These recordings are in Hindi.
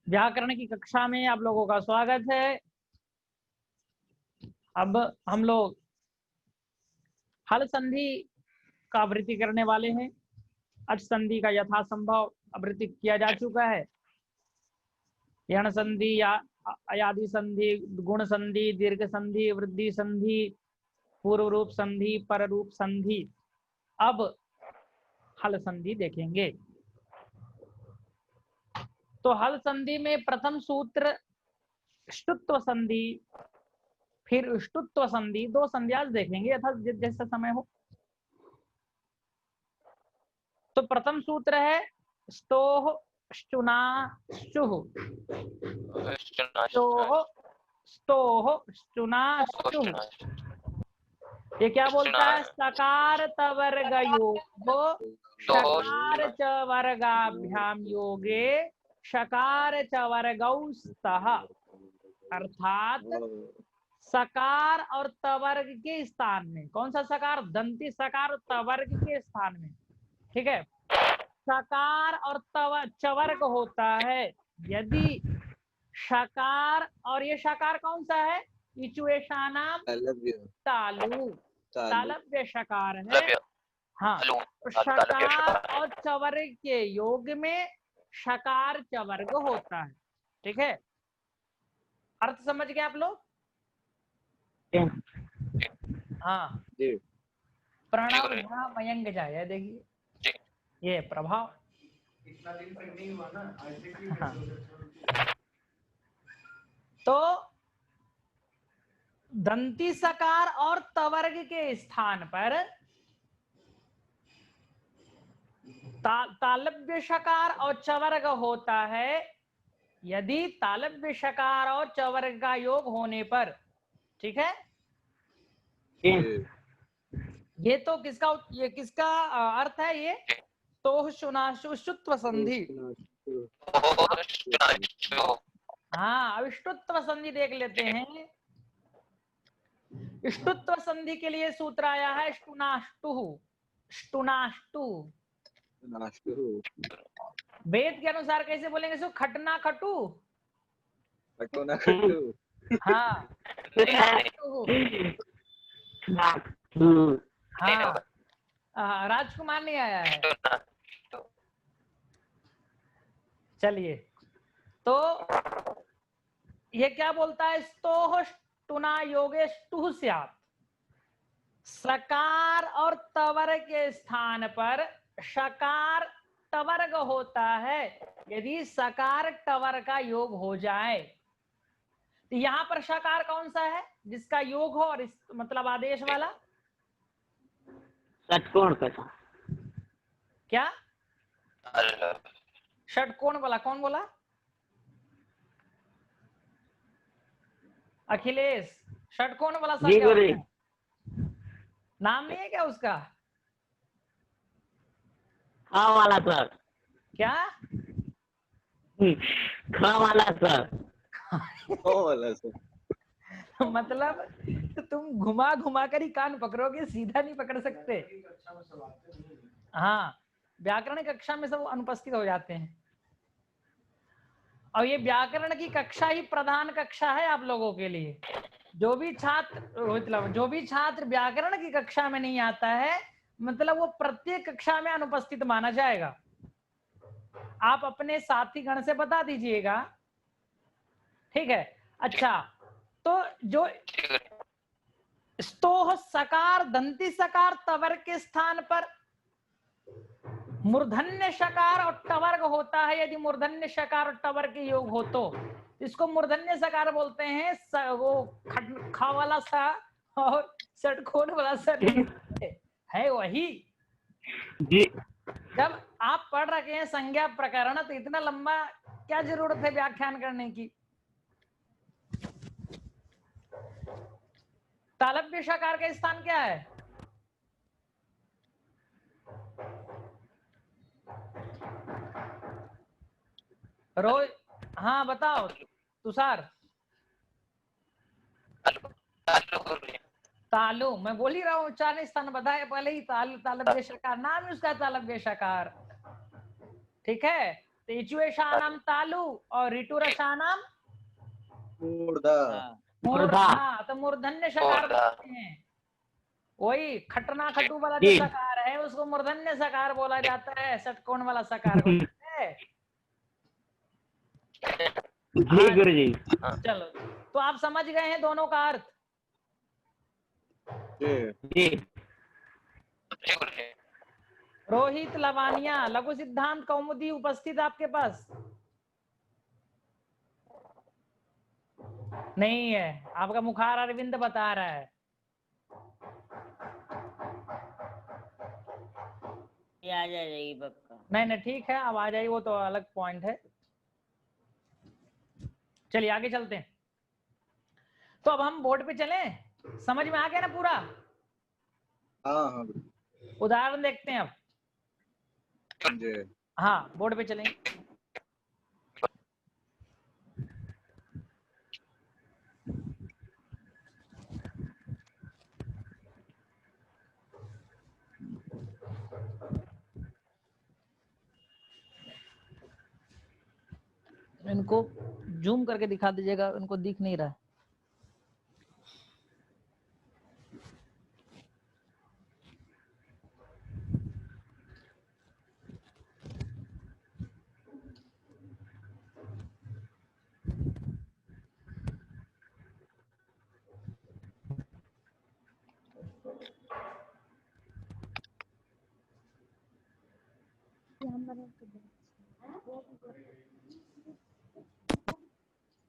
व्याकरण की कक्षा में आप लोगों का स्वागत है। अब हम लोग हल संधि का आवृत्ति करने वाले हैं। अच संधि का यथासंभव आवृत्ति किया जा चुका है। यण संधि या अयादि संधि, गुण संधि, दीर्घ संधि, वृद्धि संधि, पूर्व रूप संधि, पर रूप संधि। अब हल संधि देखेंगे। तो हल संधि में प्रथम सूत्र ष्टुत्व संधि, फिर ष्टुत्व संधि, दो संध्या देखेंगे यथा जैसा समय हो। तो प्रथम सूत्र है स्तोह ष्टुना शुः। स्तोह स्तोह ष्टुना शुः। ये क्या बोलता है? सकार तवर्ग योगो शकार च वर्गाभ्याम योगे शकार च वर्गौ स्तः। अर्थात सकार और तवर्ग के स्थान में, कौन सा सकार? दंती सकार तवर्ग के स्थान में, ठीक है। सकार और चवर्ग होता है यदि शकार, और ये शकार कौन सा है? इचुएशानाम तालु, तालव्य शकार है। हाँ, तो शकार और चवर्ग के योग में शकार चवर्ग होता है, ठीक है। अर्थ समझ गए आप लोग? हाँ, प्रणव मयंक जाए, देखिए ये प्रभाव इतना दिन तक नहीं हुआ ना। हाँ। तो दंती सकार और तवर्ग के स्थान पर तालव्य शकार और चवर्ग होता है यदि तालव्य शकार और चवर्ग का योग होने पर, ठीक है। ये तो किसका अर्थ है? ये तो शुनाशुत्व संधि। हाँ, अब ष्टुत्व संधि देख लेते हैं। ष्टुत्व संधि के लिए सूत्र आया है ष्टुनाष्टु। ष्टुनाष्टु वेद के अनुसार कैसे बोलेंगे? सो खटना खटू, खटोना खटू। हाँ। हाँ, राजकुमार नहीं आया है। चलिए, तो ये क्या बोलता है? स्तोह ष्टुना योगे ष्टुः स्यात्। सकार और तवर्ग के स्थान पर शकार टवर्ग होता है यदि सकार टवर का योग हो जाए। तो यहां पर शकार कौन सा है जिसका योग हो और मतलब आदेश वाला? षटकोण का। क्या षटकोण वाला? कौन बोला? अखिलेश, षटकोण वाला सर क्या होता है? नाम नहीं है क्या उसका? खा वाला सर। क्या? खा वाला सर। वाला सर। मतलब तो तुम घुमा घुमा कर ही कान पकड़ोगे, सीधा नहीं पकड़ सकते। हाँ, व्याकरण कक्षा में सब अनुपस्थित हो जाते हैं। और ये व्याकरण की कक्षा ही प्रधान कक्षा है आप लोगों के लिए। जो भी छात्र व्याकरण की कक्षा में नहीं आता है, मतलब वो प्रत्येक कक्षा में अनुपस्थित माना जाएगा। आप अपने साथी गण से बता दीजिएगा, ठीक है। अच्छा, तो जो स्तोह सकार दंती सकार तवर्ग के स्थान पर मूर्धन्य शकार और टवर्ग होता है यदि मूर्धन्य शकार और टवर्ग के योग हो तो इसको मूर्धन्य सकार बोलते हैं। वो खा वाला सा और षटकोण वाला सा है वही। जब आप पढ़ रखे हैं संज्ञा प्रकरण तो इतना लंबा क्या जरूरत है व्याख्यान करने की? तालव्य शकार का स्थान क्या है? रोज, हाँ बताओ तुषार। तालु, मैं बोल ही रहा हूँ, 4 स्थान बताए पहले ही। तालव्य शकार नाम है उसका, तालव्य शकार, ठीक है। तेचुएशानम तालु और ऋतुरसानम मूर्धा। मूर्धा। तो मूर्धन्य सकार बोलते हैं। वही खटना खटू वाला जो जी। सकार है उसको मूर्धन्य सकार बोला जाता है, षटकोण वाला सकार को। जी गुरुजी। चलो, तो आप समझ गए हैं दोनों का अर्थ। जी। रोहित लवानिया, लघु सिद्धांत कौमुदी उपस्थित आपके पास नहीं है? आपका मुखार अरविंद बता रहा है। ये आ जाएगी पक्का। नहीं ठीक है, अब आ जाइए, वो तो अलग पॉइंट है। चलिए आगे चलते हैं। तो अब हम बोर्ड पे चलें, समझ में आ गया ना पूरा? हाँ। उदाहरण देखते हैं अब। जी। हाँ, बोर्ड पे चलें। इनको जूम करके दिखा दीजिएगा, इनको दिख नहीं रहा है।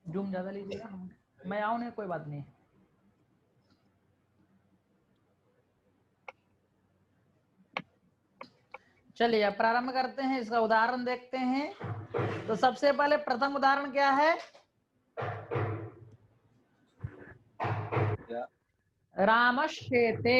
जूम ज्यादा लीजिएगा, मैं आऊं नहीं, कोई बात नहीं। चलिए अब प्रारंभ करते हैं, इसका उदाहरण देखते हैं। तो सबसे पहले प्रथम उदाहरण क्या है? रामश्चेते।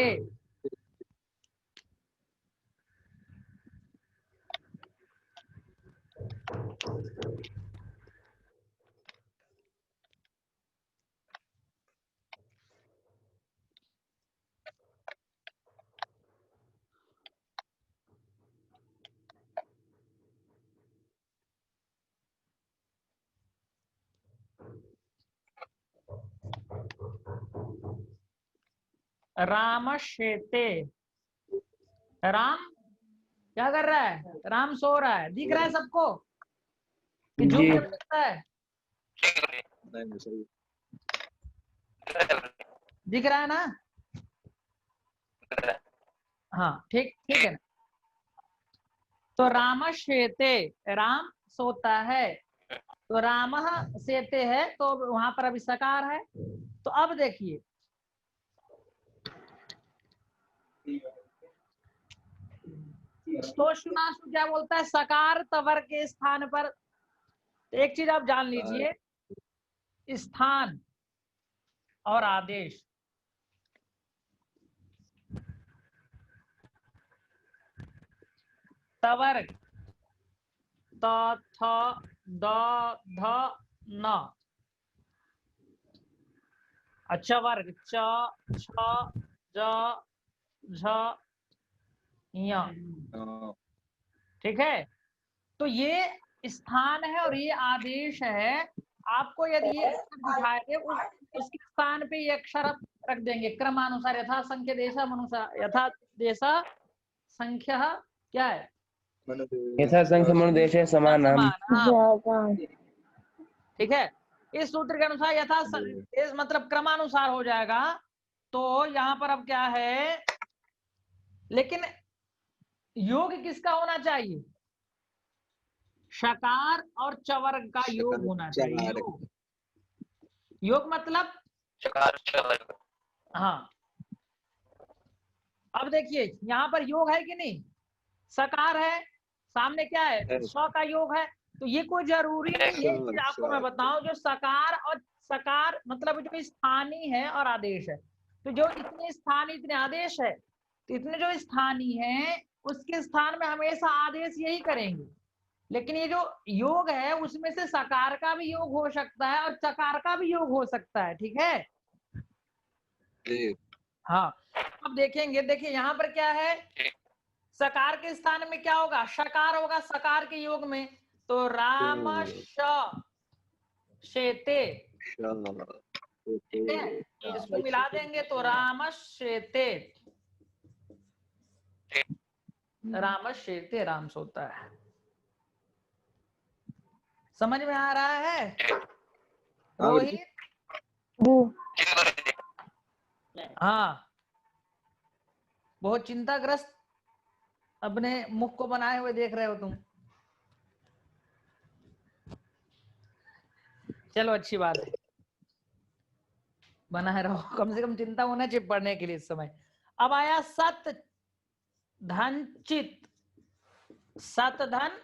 रामश्चेते। राम क्या कर रहा है? राम सो रहा है। दिख रहा है सबको? कि जूम कर सकता है? नहीं सही। दिख रहा है ना? हाँ ठीक है ना? तो रामश्चेते, राम सोता है। तो रामः सेते है, तो वहां पर अभी सकार है। तो अब देखिए, स्तोष्णासु क्या बोलता है? सकार तवर के स्थान पर। एक चीज आप जान लीजिए, स्थान और आदेश। तवर्ग त थ द ध न। अच्छा, वर्ग च छ ज झ य। ठीक है? तो ये स्थान है और ये आदेश है। आपको यदि ये अक्षर दिखाए दे, उसके स्थान पे ये अक्षर रख देंगे क्रमानुसार, यथा संख्य देशा मनुसार, यथा देशा संख्या क्या है? यथा संख्य मनुदेशे समानम। ठीक है? इस सूत्र के अनुसार यथा इस मतलब क्रमानुसार हो जाएगा। तो यहाँ पर अब क्या है, लेकिन योग किसका होना चाहिए? शकार और चवर्ग का योग होना चाहिए। योग मतलब हाँ। अब देखिए यहाँ पर योग है कि नहीं? सकार है, सामने क्या है? स्व का योग है। तो ये कोई जरूरी नहीं है कि आपको मैं बताऊं, जो सकार और सकार मतलब जो स्थानीय है और आदेश है। तो जो इतने स्थानीय इतने आदेश है, तो इतने जो स्थानीय है उसके स्थान में हमेशा आदेश यही करेंगे। लेकिन ये जो योग है उसमें से सकार का भी योग हो सकता है और चकार का भी योग हो सकता है। ठीक है? हाँ, अब देखेंगे। देखिए यहाँ पर क्या है, सकार के स्थान में क्या होगा? शकार होगा सकार के योग में। तो राम शेते, ठीक है, इसको मिला देंगे तो राम शेते, राम शेते राम सोता है। समझ में आ रहा है रोहित? हाँ, बहुत चिंताग्रस्त अपने मुख को बनाए हुए देख रहे हो तुम। चलो अच्छी बात है, बनाए रहो, कम से कम चिंता होना चाहिए पढ़ने के लिए इस समय। अब आया सत धन चित, सत धन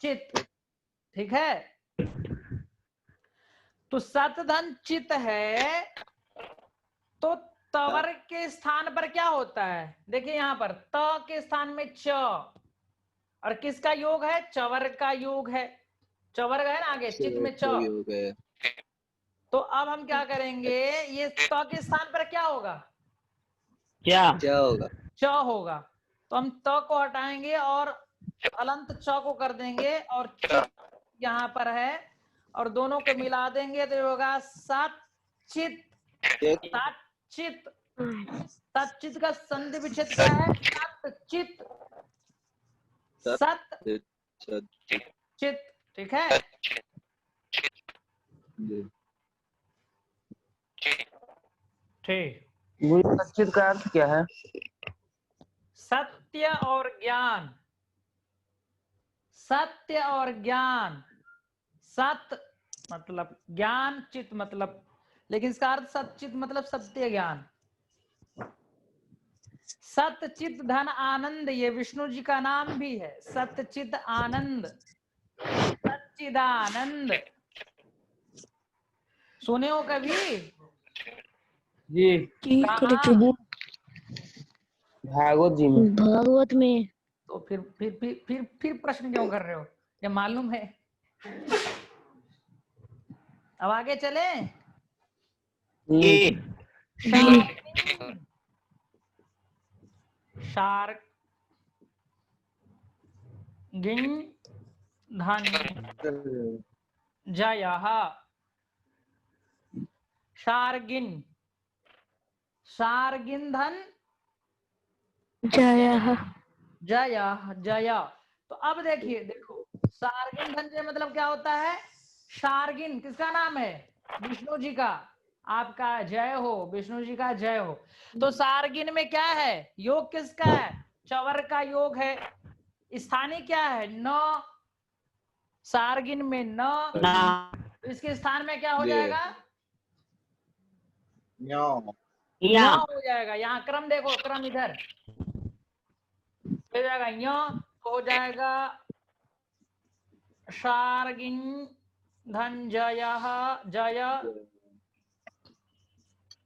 चित, ठीक है। तो सत धन चित है, तो तवर के स्थान पर क्या होता है? देखिए यहां पर त के स्थान में च, और किसका योग है? चवर का योग है। चवर है ना आगे, चित में च। हो गया। तो अब हम क्या करेंगे, ये त के स्थान पर क्या होगा? क्या क्या होगा? च होगा। तो हम त को हटाएंगे और अलंत च को कर देंगे, और चित यहाँ पर है, और दोनों को मिला देंगे तो होगा सचित। सचित, सचित का संधि विच्छेद क्या है? सचित, सत चित, ठीक है। ठीक, गुरु सचित का अर्थ क्या है? सत्य और ज्ञान, सत्य और ज्ञान, सत मतलब ज्ञान, चित मतलब, लेकिन इसका अर्थ सचित मतलब सत्य ज्ञान। सतचित धन आनंद, ये विष्णु जी का नाम भी है, सतचित आनंद, सच्चिदानंद। सुने हो कभी? जी, कहाँ? भागवत जी में। भागवत में। तो फिर प्रश्न क्यों कर रहे हो? ये मालूम है। अब आगे चले। शार्गिन, शार्गिन धन जयः, शार्गिन, शार्गिन धन जय। जय, जय। तो अब देखिए, देखो शार्गिन धन जय मतलब क्या होता है? शार्गिन किसका नाम है? विष्णु जी का। आपका जय हो, विष्णु जी का जय हो। तो शार्गिन में क्या है? योग किसका है? चवर का योग है। स्थानीय क्या है? न। शार्गिन में न, तो इसके स्थान में क्या हो जाएगा? य हो जाएगा। यहाँ क्रम देखो, क्रम इधर हो जाएगा, य हो जाएगा शार्गिन धन जयः, जय,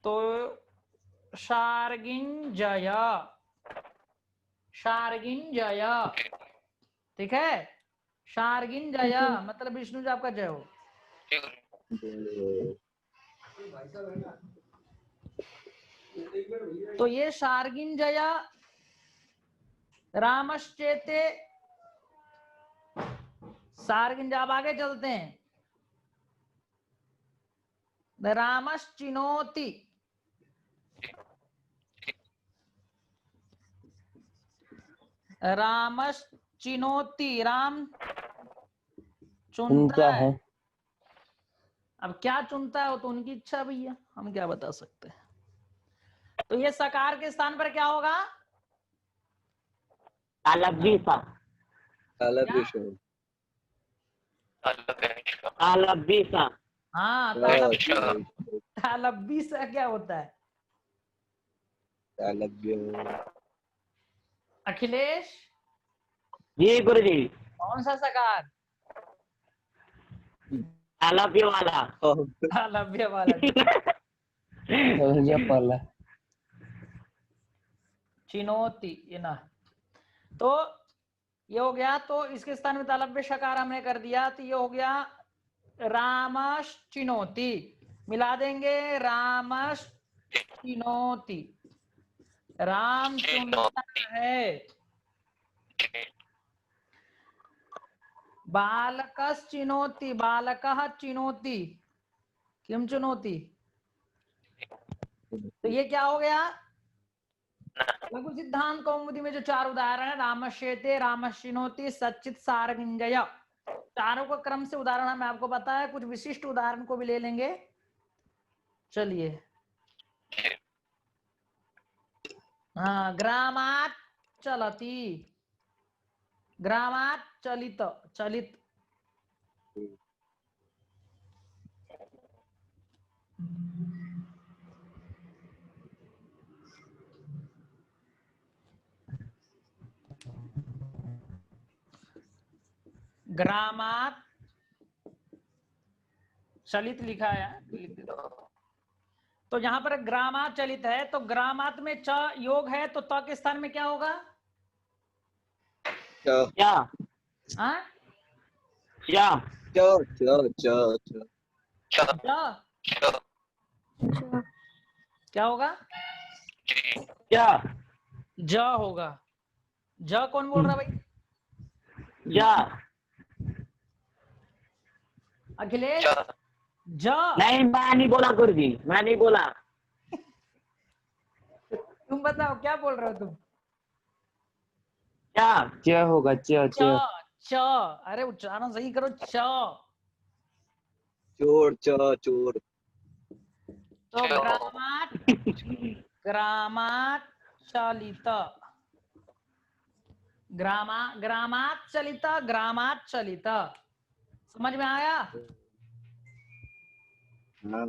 तो शार्गिन जय, शार्गिन जय, ठीक है। शार्गिन जय मतलब विष्णु जी आपका जय हो। तो ये शार्गिन जय, रामश्चेते, शार्गिन, जब आगे चलते हैं, रामश्चिनोति, रामश्चिनोति, राम चुनता है। अब क्या चुनता है वो तो उनकी इच्छा भैया, हम क्या बता सकते हैं। तो ये सकार के स्थान पर क्या होगा? अलब्बीसा, अलब्बीसा। हाँ, तालब्बी सा क्या होता है? अखिलेश, जी गुरु जी। कौन सा सकार? अलब्य वाला। तालब्य वाला। पाला। चिनोती, ये ना, तो ये हो गया। तो इसके स्थान में तालब्य शकार हमने कर दिया, तो ये हो गया रामश्चिनोति। मिला देंगे रामश्चिनोति, राम चुनता है। बालकश्चिनोति, बालकः चिनोति, किम चिनोति? तो ये क्या हो गया? लघु सिद्धांत कौमुदी में जो 4 उदाहरण है, रामश्येते, रामश्चिनोति, सच्चित, सारंगय, चारों का क्रम से उदाहरण हमें आपको पता है, कुछ विशिष्ट उदाहरण को भी ले लेंगे। चलिए, हाँ, ग्रामात् चलति, ग्रामात् चलित, चलित, ग्रामात् चलित लिखा है, तो यहाँ पर ग्रामात् चलित है, तो ग्रामात् में च योग है, तो त के स्थान में क्या होगा? क्या हाँ, क्या क्या होगा? क्या ज होगा। ज कौन बोल रहा भाई? जा अखिलेश, ज। नहीं, मैं नहीं बोला गुरुजी, मैं नहीं बोला। तुम बताओ क्या बोल रहे हो तुम? क्या च होगा, च च, च। च, अरे उच्चारण सही करो, च। चोर चोर। तो ग्रामात्, ग्रामात् चलित, ग्रामात् चलित, ग्रामात् चलित, समझ में आया? हाँ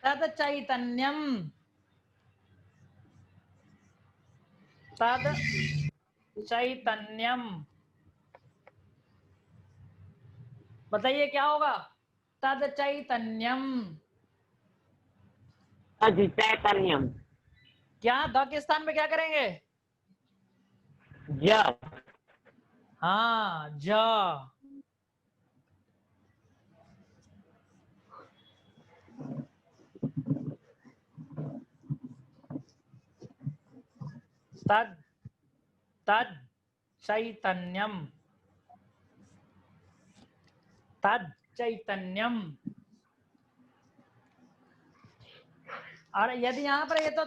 तद चैतन्यम, तद चैतन्यम, बताइए क्या होगा? तद चैतन्यम, चैतन्यम, क्या द के स्थान में क्या करेंगे? जा हाँ, ज। तद, तद चैतन्यम, तद चैतन्यम। और यदि यहाँ पर ये तो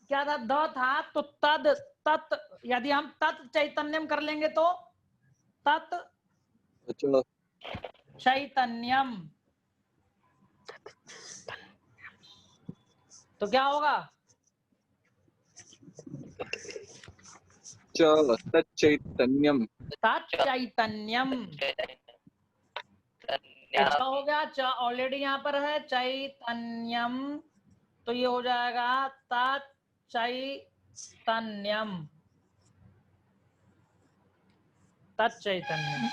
क्या था? द था, तो तद, तत्, यदि हम तत् चैतन्यम कर लेंगे तो तत् अच्छा चैतन्यम, तो क्या होगा? तच्चैतन्यम। तच्चैतन्यम, क्या हो गया? च ऑलरेडी यहाँ पर है, चैतन्यम, तो ये हो जाएगा तच्चैतन्यम, तच्चैतन्यम,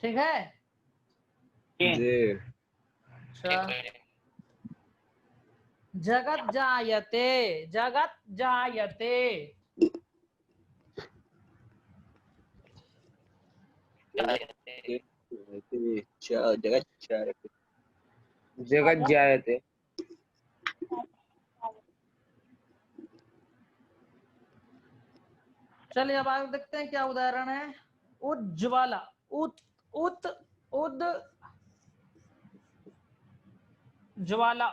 ठीक है? जी अच्छा, जगत जायते, जगत जायते, जगत जगत जायते। चलिए अब आगे देखते हैं क्या उदाहरण है। उज्ज्वला, उत उत उद ज्वाला,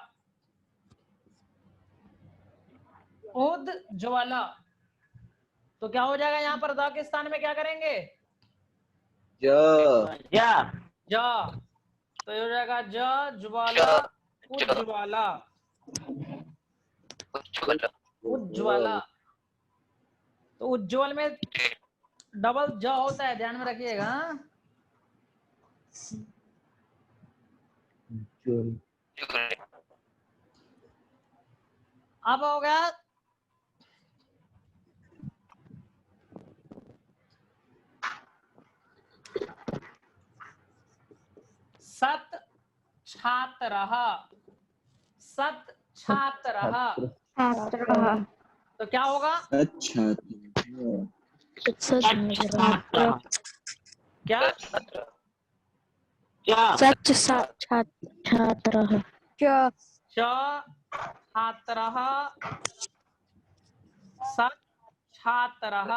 उद ज्वाला, तो क्या हो जाएगा? यहाँ पर द के स्थान में क्या करेंगे? जा ज, तो ये हो जाएगा ज ज्वाला, उज्ज्वला, उज्ज्वला, तो उज्ज्वल में डबल ज होता है, ध्यान में रखिएगा। अब हो गया सत छात्रः, सत छात्रः, तो क्या होगा? अच्छा क्या? क्या सच छात्र च छात्रः सत् छात्रः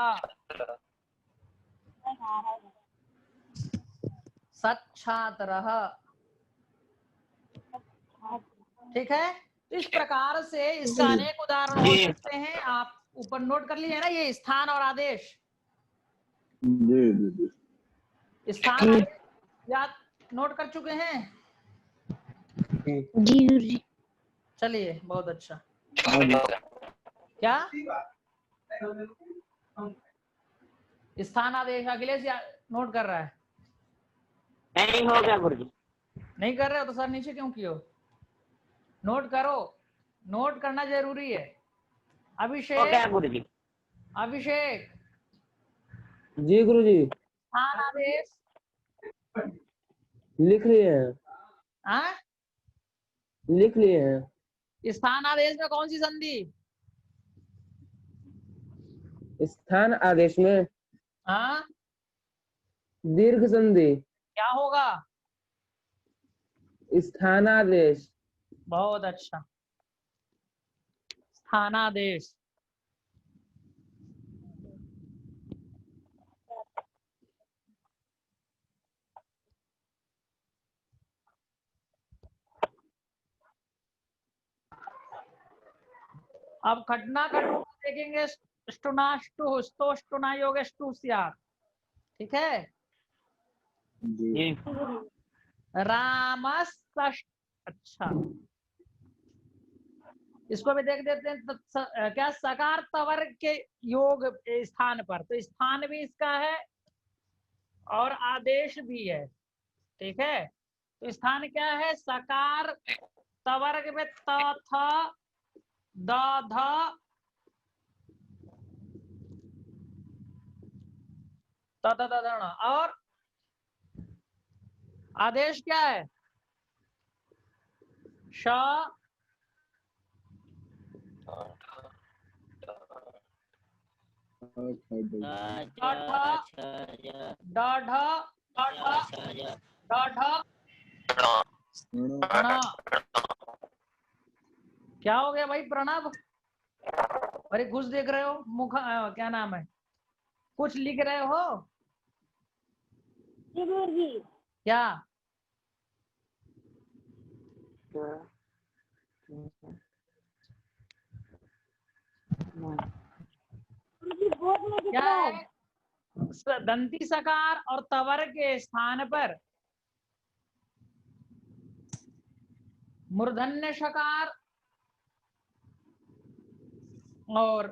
सत् छात्रः। ठीक है, तो इस प्रकार से इसका अनेक उदाहरण हो जी। सकते हैं। आप ऊपर नोट कर लिए ना, ये स्थान और आदेश। जी जी जी स्थान आदेश याद नोट कर चुके हैं? जी गुरुजी। चलिए, बहुत अच्छा। हाँ जी क्या स्थान आदेश अखिलेश नोट कर रहा है? नहीं हो गया गुरुजी। नहीं कर रहे हो तो सर नीचे क्यों किए हो? नोट करो, नोट करना जरूरी है। हो अभिषेक, गया गुरुजी। अभिषेक जी गुरुजी, स्थान आदेश लिख लिए हैं, हाँ? लिख लिए हैं। स्थान आदेश में कौन सी संधि? स्थान आदेश में हाँ, दीर्घ संधि। क्या होगा? स्थानादेश। बहुत अच्छा, स्थानादेश। अब घटना घटना देखेंगे। स्टुनाष्टु स्तोष्टुना योगेष्टु स्यात्। ठीक है, जी जी अच्छा, इसको भी देख देते हैं। क्या सकार तवर्ग के योग स्थान पर, तो स्थान भी इसका है और आदेश भी है। ठीक है, तो स्थान क्या है? सकार तवर्ग में त थ द ध त द ध ण, और आदेश क्या है? श ड ढ ड ढ ण। क्या हो गया भाई प्रणव? अरे घुस देख रहे हो, मुख क्या नाम है, कुछ लिख रहे हो क्या? क्या है? दंती सकार और तवर के स्थान पर मूर्धन्य शकार और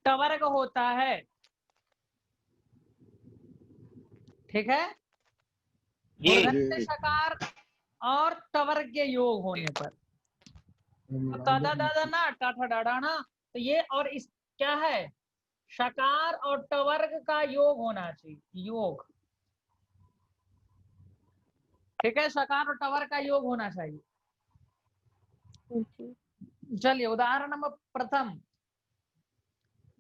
टवर्ग होता है। ठीक है, जी मूर्धन्य शकार और टवर्ग के योग होने पर तदा दादा ना टाठा डाढ़ा ना, तो ये और इस क्या है? शकार और टवर्ग का योग होना चाहिए, योग। ठीक है, शकार और टवर्ग का योग होना चाहिए। चलिए, उदाहरण नंबर प्रथम,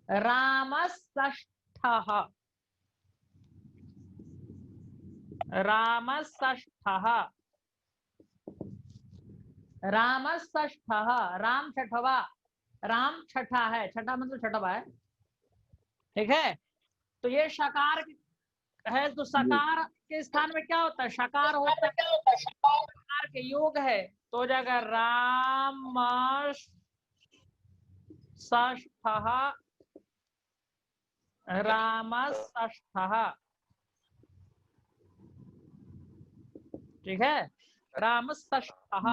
रामषष्ठः। रामषष्ठः, रामषष्ठः, राम छठवा, राम छठा है, छठा मतलब छठवा है। ठीक है, तो ये शकार है, तो सकार के स्थान में क्या होता है? शकार होता है, शकार के योग है, तो हो जाएगा रामषष्ठः, रामषष्ठः। ठीक है, रामषष्ठः।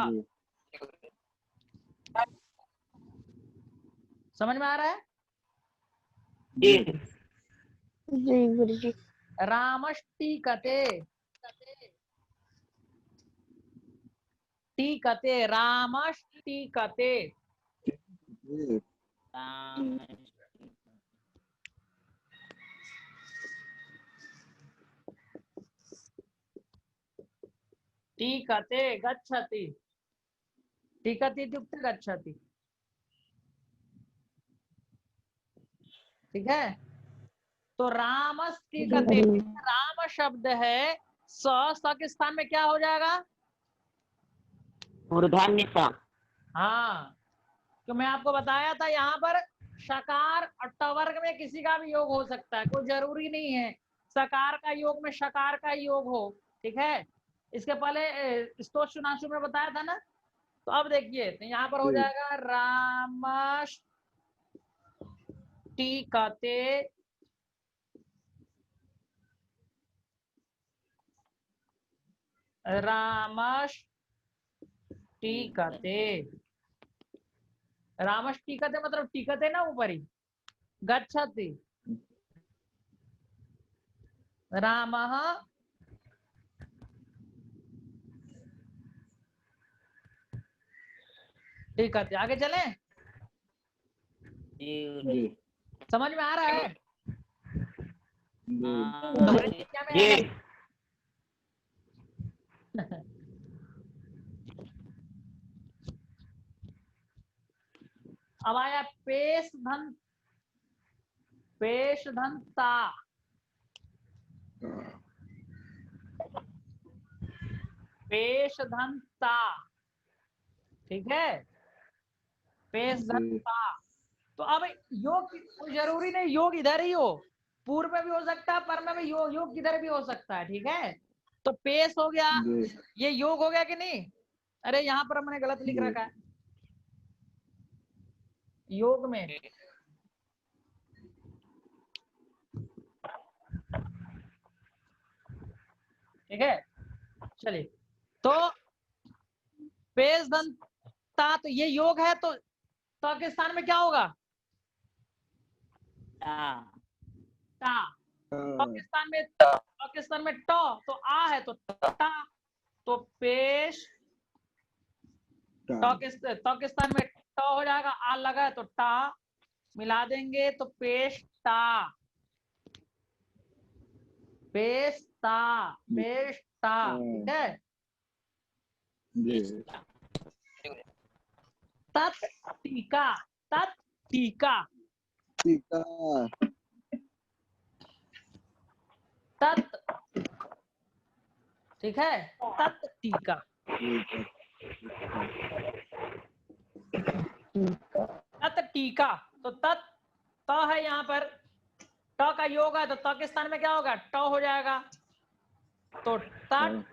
समझ में आ रहा है? जी जी गुरुजी। रामष्टीकते, टीकते, रामष्टीकते। टीकते गच्छति, टीकति इत्युक्ते गच्छति। ठीक है, तो रामस्टीकते, राम शब्द है, स के स्थान में क्या हो जाएगा? मूर्धन्य स। हाँ, तो मैं आपको बताया था यहाँ पर शकार और टवर्ग में किसी का भी योग हो सकता है, कोई जरूरी नहीं है सकार का योग में शकार का योग हो। ठीक है, इसके पहले स्तोषुनाशु में बताया था ना। तो अब देखिए, तो यहाँ पर हो जाएगा रामष्टिकते रामष्टिकते। रामष्टिकते मतलब टिकते ना ऊपरी गच्छति। रामः टिकते। आगे चले, जी जी समझ में आ रहा है? जी तो वृत्ति क्या में जी आएगा? अब आया पेश धन, पेश धन ता, पेश धन ता। ठीक है, पेश धन जी ता। तो अब योग कोई जरूरी नहीं योग इधर ही हो, पूर्व में भी हो सकता है, पर में भी योग, योग किधर भी हो सकता है। ठीक है, तो पेश हो गया, जी ये योग हो गया कि नहीं? अरे यहाँ पर हमने गलत लिख रखा है, योग में ठीक है। चलिए, तो पेश धन ता, तो ये योग है, तो के स्थान में क्या होगा? ता ता। पाकिस्तान में ट, तो आ है तो टा, तो पेश पाकिस्तान में ट हो जाएगा, आ लगा है तो टा, मिला देंगे तो पेशता, पेशता, पेशता। ठीक है, जी तत् टीका, तत् टीका, टीका तत्। ठीक है, तत् टीका। तत् टीका, तो तत् त है यहाँ पर, ट का योग है, तो त के स्थान में क्या होगा? ट हो जाएगा, तो तत्,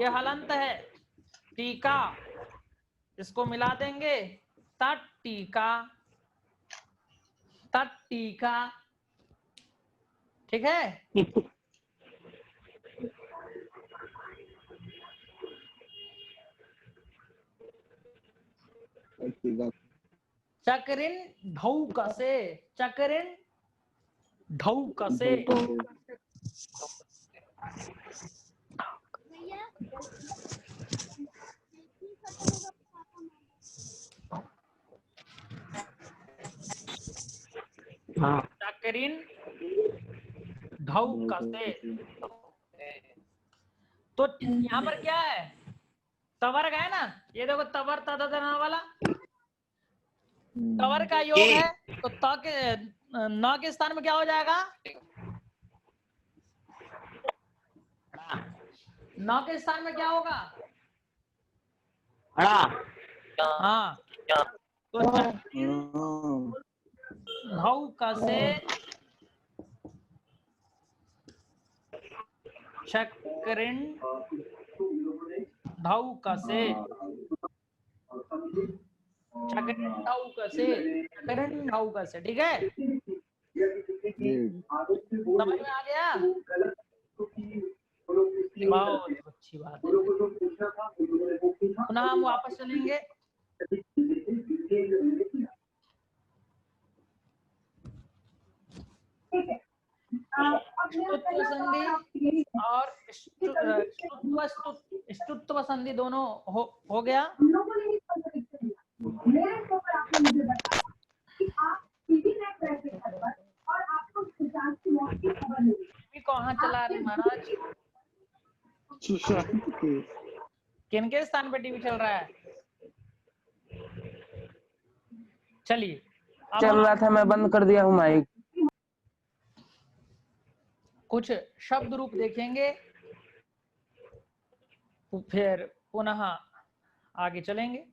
ये हलंत है, टीका, इसको मिला देंगे, तत् टीका, तत् टीका। ठीक है, टीका चक्रिन ढौकसे, चक्रिन ढौकसे। हाँ चक्रिन ढौकसे, तो यहाँ पर क्या है? तवर्ग है ना, ये देखो तवर तदना वाला तवर का योग है, तो त के न के स्थान में क्या हो जाएगा? न के स्थान में क्या होगा? हाँ, तो ढौकसे, चक्रिन ढौकसे, चक्रिन ढौकसे, चक्रिन ढौकसे। ठीक है, समझ में आ गया? बहुत अच्छी बात है। पुनः हम वापस चलेंगे, स्तुत्व संधि और स्तुत्व संधि दोनों हो गया। कहाँ चला रहे महाराज? किनके स्थान पे टीवी चल रहा है? चलिए, चल रहा था, मैं बंद कर दिया हूँ माइक। कुछ शब्द रूप देखेंगे, फिर पुनः आगे चलेंगे।